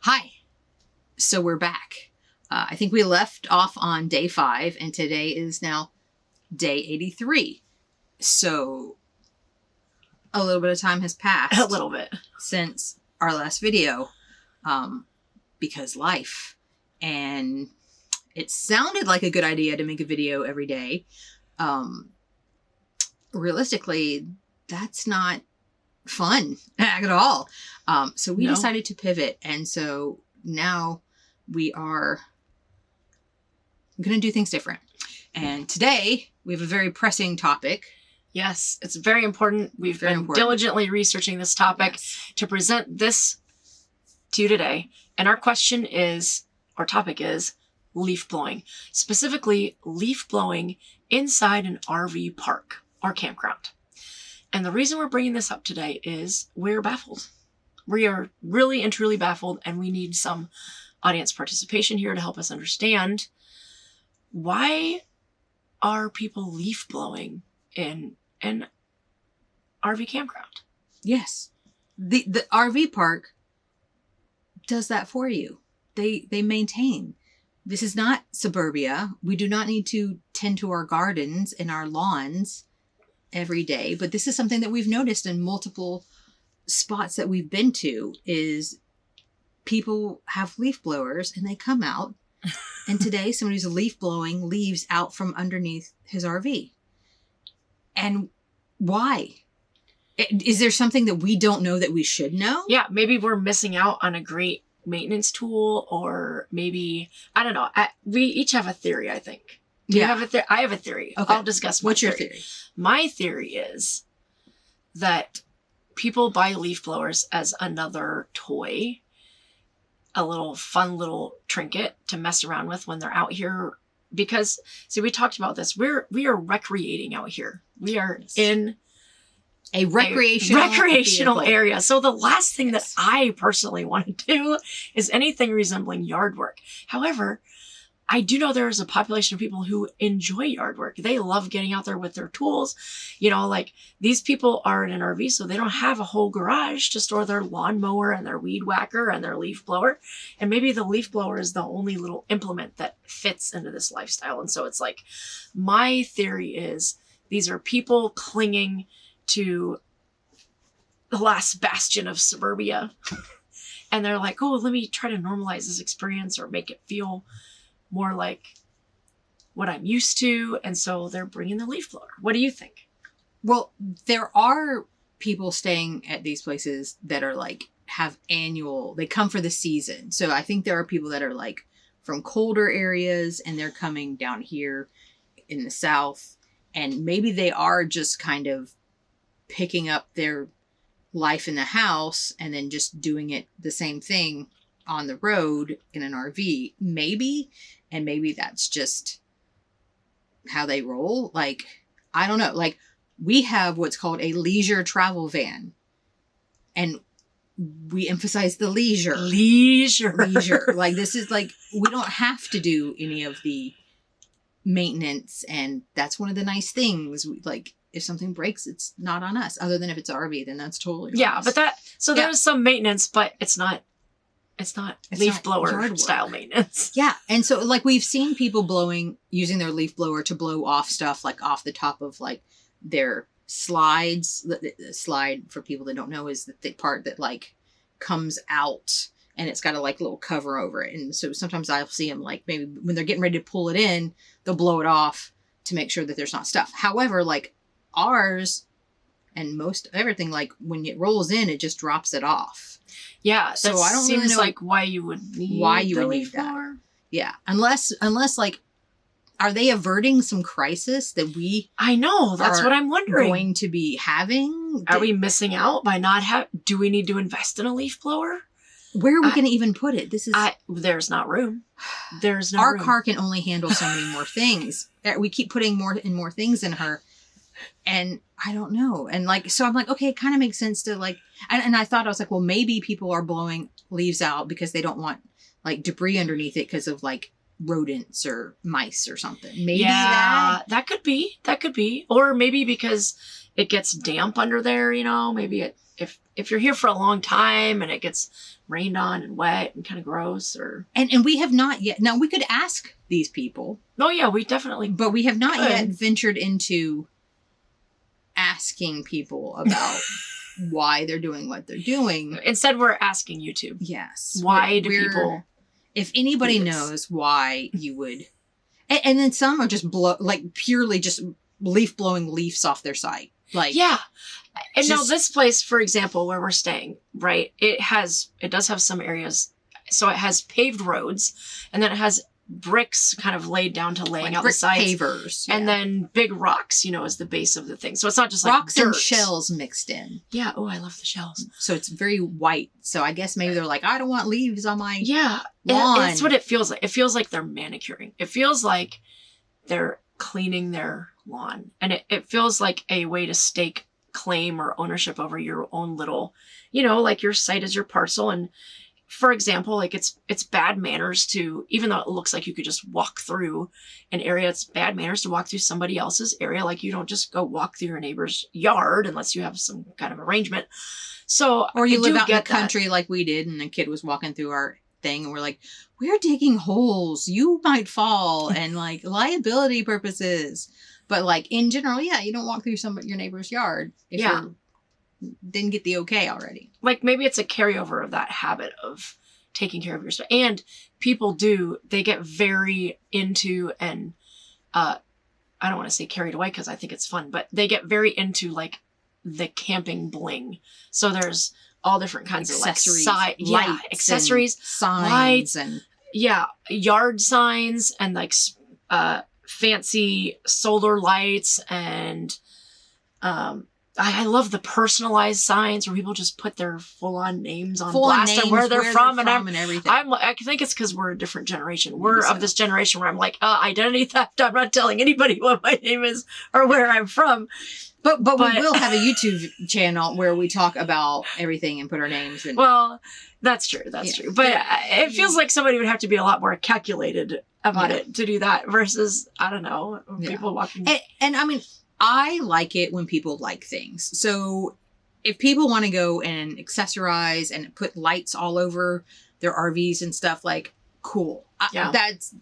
Hi. So we're back. I think we left off on day 5, and today is now day 83. So a little bit of time has passed. A little bit. Since our last video, because life. And it sounded like a good idea to make a video every day. Realistically, that's not fun at all. So we decided to pivot, and so now we are going to do things different. And today we have a very pressing topic. Yes, it's very important. We've been diligently researching this topic to present this to you today. And our question is, our topic is leaf blowing. Specifically, leaf blowing inside an RV park or campground. And the reason we're bringing this up today is we're baffled. We are really and truly baffled, and we need some audience participation here to help us understand why are people leaf blowing in an RV campground? Yes. The RV park does that for you. They maintain. This is not suburbia. We do not need to tend to our gardens and our lawns every day, but this is something that we've noticed in multiple spots that we've been to is people have leaf blowers and they come out and today somebody who's leaf blowing leaves out from underneath his RV. And why? Is there something that we don't know that we should know? Yeah, maybe we're missing out on a great maintenance tool, or maybe, I don't know. We each have a theory, I think. Do you have a theory? I have a theory. Okay. I'll discuss my What's your theory? My theory is that people buy leaf blowers as another toy, a little fun little trinket to mess around with when they're out here. Because, see, we talked about this. We are recreating out here. We are in a recreational area. So the last thing that I personally want to do is anything resembling yard work. However, I do know there is a population of people who enjoy yard work. They love getting out there with their tools. You know, like these people are in an RV, so they don't have a whole garage to store their lawnmower and their weed whacker and their leaf blower. And maybe the leaf blower is the only little implement that fits into this lifestyle. And so it's like, my theory is these are people clinging to the last bastion of suburbia. And they're like, oh, let me try to normalize this experience or make it feel more like what I'm used to. And so they're bringing the leaf blower. What do you think? Well, there are people staying at these places that are like, they come for the season. So I think there are people that are like from colder areas and they're coming down here in the South. And maybe they are just kind of picking up their life in the house and then just doing it the same thing on the road in an RV, maybe. And maybe that's just how they roll. Like, I don't know. Like, we have what's called a leisure travel van. And we emphasize the leisure. Leisure. Like, this is like, we don't have to do any of the maintenance. And that's one of the nice things. Like, if something breaks, it's not on us. Other than if it's RV, then that's totally on us. But there's some maintenance, but it's not leaf blower style maintenance. Yeah. And so like we've seen people using their leaf blower to blow off stuff like off the top of like their slides. The slide, for people that don't know, is the thick part that like comes out and it's got a like little cover over it. And so sometimes I'll see them like maybe when they're getting ready to pull it in, they'll blow it off to make sure that there's not stuff. However, like ours and most everything, like when it rolls in, it just drops it off. Yeah, so I don't really know like why you would need that. Yeah, unless like, are they averting some crisis that we? I know, that's what I'm wondering. Going to be having? Are we missing out by not do we need to invest in a leaf blower? Where are we going to even put it? There's not room. There's no Our room. car can only handle so many more things. We keep putting more and more things in her. And I don't know. And like, so I'm like, okay, it kind of makes sense to like, and I thought, I was like, well, maybe people are blowing leaves out because they don't want like debris underneath it because of like rodents or mice or something. Maybe yeah, that. that could be. Or maybe because it gets damp under there, you know, maybe if you're here for a long time and it gets rained on and wet and kind of gross or. And we have not yet. Now we could ask these people. Oh yeah, we definitely. But we have not could. yet ventured into asking people about why they're doing what they're doing. Instead, we're asking YouTube. Yes. Why do people? If anybody do this? knows why you would, and then some are just purely just blowing leaves off their site. Like, Yeah. And now just- this place, for example, where we're staying, right? It does have some areas. So it has paved roads, and then it has bricks kind of laid down to laying like out the brick sides. pavers, And yeah. then big rocks, you know, as the base of the thing. So it's not just like rocks dirt. and shells mixed in. Yeah. Oh, I love the shells. So it's very white. So I guess maybe they're like, I don't want leaves on my Yeah. lawn. That's what it feels like. It feels like they're manicuring. It feels like they're cleaning their lawn. And it feels like a way to stake claim or ownership over your own little, you know, like your site is your parcel. And for example, like it's bad manners to, even though it looks like you could just walk through an area, it's bad manners to walk through somebody else's area. Like you don't just go walk through your neighbor's yard unless you have some kind of arrangement. So, Or you I live do out in the get that. country like we did, and a kid was walking through our thing, and we're like, we're digging holes. You might fall, and like liability purposes. But like in general, yeah, you don't walk through your neighbor's yard if Yeah. you didn't get the okay already. Like maybe it's a carryover of that habit of taking care of your stuff. And people they get very into and I don't want to say carried away because I think it's fun, but they get very into like the camping bling. So there's all different kinds Accessories, of like lights, accessories, and signs, lights, and yeah, yard signs and like fancy solar lights and I love the personalized signs where people just put their full-on names on blast and where they're from and everything. I think it's because we're a different generation. We're Maybe so. of this generation where I'm like, identity theft. I'm not telling anybody what my name is or where I'm from. But we But- will have a YouTube channel where we talk about everything and put our names in. Well, that's true. That's Yeah. true. But Yeah. it feels like somebody would have to be a lot more calculated about Yeah. it to do that versus, I don't know, Yeah. people walking. And I mean, I like it when people like things. So if people want to go and accessorize and put lights all over their RVs and stuff, like, cool. Yeah. That's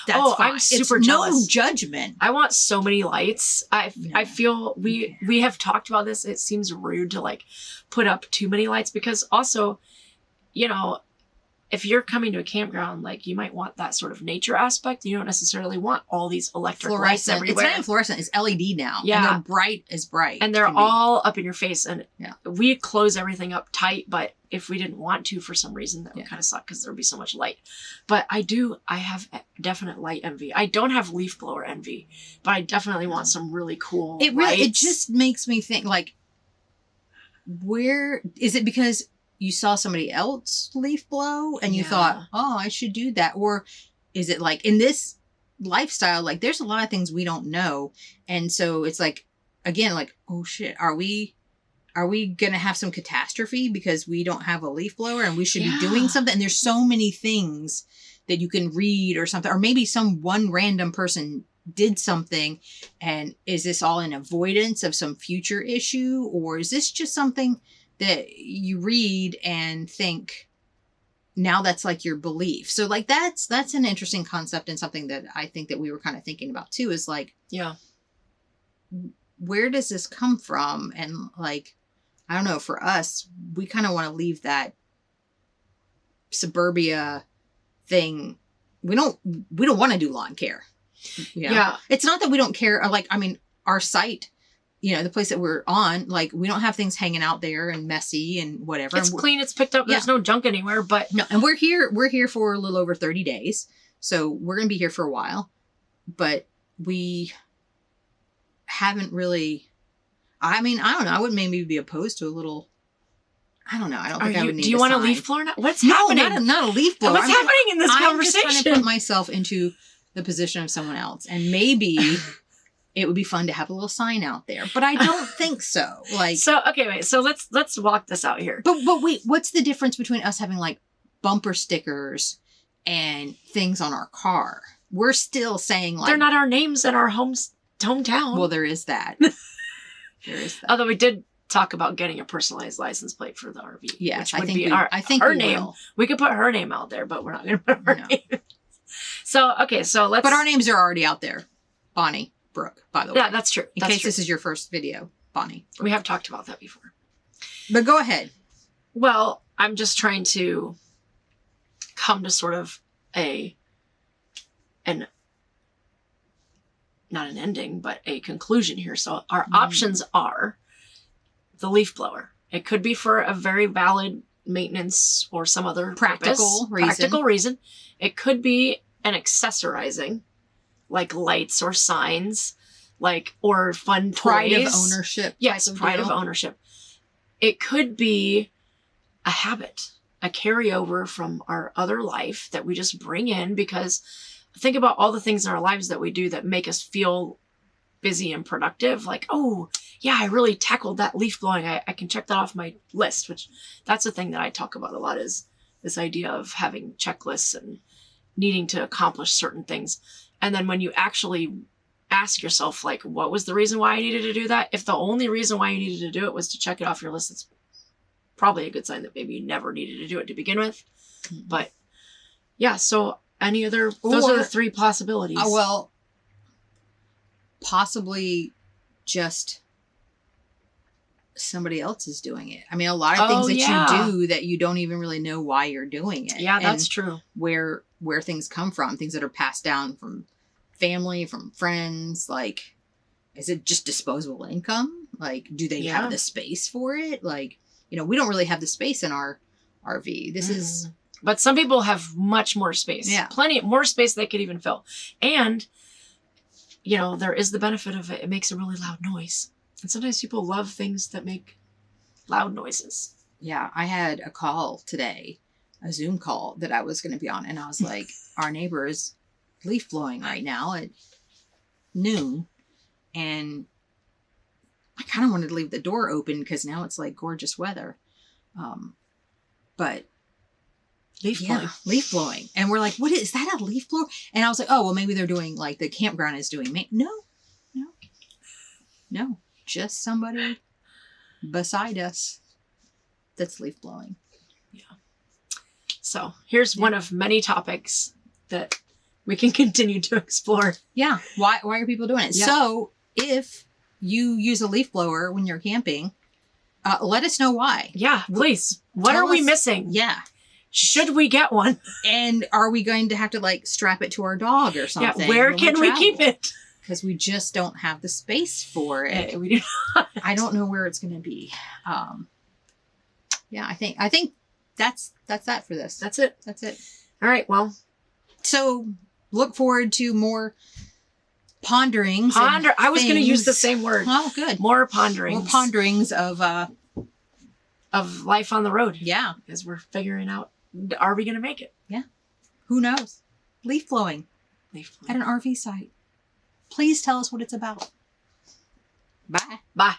Oh, fine. I'm super it's jealous. No judgment. I want so many lights. I Yeah. feel we have talked about this. It seems rude to like put up too many lights because also, you know, if you're coming to a campground, like you might want that sort of nature aspect. You don't necessarily want all these electric lights Fluorescent. It's everywhere. not even fluorescent. It's LED now. Yeah. And they're bright as bright. And they're can be. all up in your face. And Yeah. we close everything up tight, but if we didn't want to for some reason, that would Yeah. kind of suck because there would be so much light. But I have definite light envy. I don't have leaf blower envy, but I definitely want some really cool It really, it lights. just makes me think, like, where is it because you saw somebody else leaf blow and you Yeah. thought, oh, I should do that? Or is it like in this lifestyle, like there's a lot of things we don't know. And so it's like, again, like, oh shit, are we going to have some catastrophe because we don't have a leaf blower and we should be doing Yeah. something? And there's so many things that you can read or something, or maybe some one random person did something, and is this all in avoidance of some future issue, or is this just something that you read and think now that's like your belief? So like that's an interesting concept, and something that I think that we were kind of thinking about too, is like, Yeah. where does this come from? And like, I don't know, for us, we kind of want to leave that suburbia thing. We don't want to do lawn care. You know? Yeah. It's not that we don't care. Like, I mean, our site, you know, the place that we're on, like, we don't have things hanging out there and messy and whatever. It's And clean. It's picked up. There's no junk anywhere, but no, and we're here for a little over 30 days. So we're going to be here for a while, but we haven't really, I mean, I don't know. I would maybe be opposed to a little, I don't know. I don't think I would need do you a want a sign. leaf blower now? What's No, happening? not a leaf blower. What's happening in this I'm just conversation? trying to put myself into the position of someone else, and maybe it would be fun to have a little sign out there, but I don't think so. Like, So okay, wait. So let's walk this out here. but wait, what's the difference between us having like bumper stickers and things on our car. We're still saying like They're not our names in our hometown. Well, there is that. There is that. Although we did talk about getting a personalized license plate for the RV. Yes, which I think her we name. will. We could put her name out there, but we're not going to put her No. name. So, okay, so let's... But our names are already out there. Bonnie, Brooke, by the way. Yeah, that's true. In case this is your first video, Bonnie. We have talked about that before. But go ahead. Well, I'm just trying to come to sort of not an ending, but a conclusion here. So our options are the leaf blower. It could be for a very valid maintenance or some other Practical reason. It could be an accessorizing, like lights or signs, or fun Pride toys. of ownership. Yes, type of pride deal. of ownership. It could be a habit, a carryover from our other life that we just bring in, because think about all the things in our lives that we do that make us feel busy and productive. Like, oh, yeah, I really tackled that leaf blowing. I can check that off my list, which that's the thing that I talk about a lot, is this idea of having checklists and needing to accomplish certain things. And then when you actually ask yourself, like, what was the reason why I needed to do that? If the only reason why you needed to do it was to check it off your list, it's probably a good sign that maybe you never needed to do it to begin with. But yeah, so any other, those are the three possibilities. Well, possibly just somebody else is doing it. I mean, a lot of things that you do that you don't even really know why you're doing it. Yeah, that's true. Where things come from, things that are passed down from family, from friends. Like, is it just disposable income? Like, do they have the space for it? Like, we don't really have the space in our RV. This is... But some people have much more space. Yeah. Plenty more space they could even fill. And, there is the benefit of it. It makes a really loud noise. And sometimes people love things that make loud noises. Yeah, I had a call today, a Zoom call that I was going to be on. And I was like, our neighbor is leaf blowing right now at noon. And I kind of wanted to leave the door open because now it's like gorgeous weather. But leaf blowing. And we're like, what is that, a leaf blower? And I was like, oh, well, maybe they're doing, like, the campground is doing no, just somebody beside us that's leaf blowing. Yeah. So here's one of many topics that we can continue to explore. Yeah. Why are people doing it? Yeah. So if you use a leaf blower when you're camping, let us know why. Yeah, please. What are we missing? Yeah. Should we get one? And are we going to have to strap it to our dog or something? Yeah, where can we keep it? Because we just don't have the space for it. We do not. I don't know where it's going to be. Yeah, I think that's that for this. That's it. That's it. All right. Well, so look forward to more ponderings. I was going to use the same word. Oh, good. More ponderings. More ponderings of life on the road. Yeah, because we're figuring out, are we going to make it? Yeah. Who knows? Leaf blowing. At an RV site. Please tell us what it's about. Bye. Bye.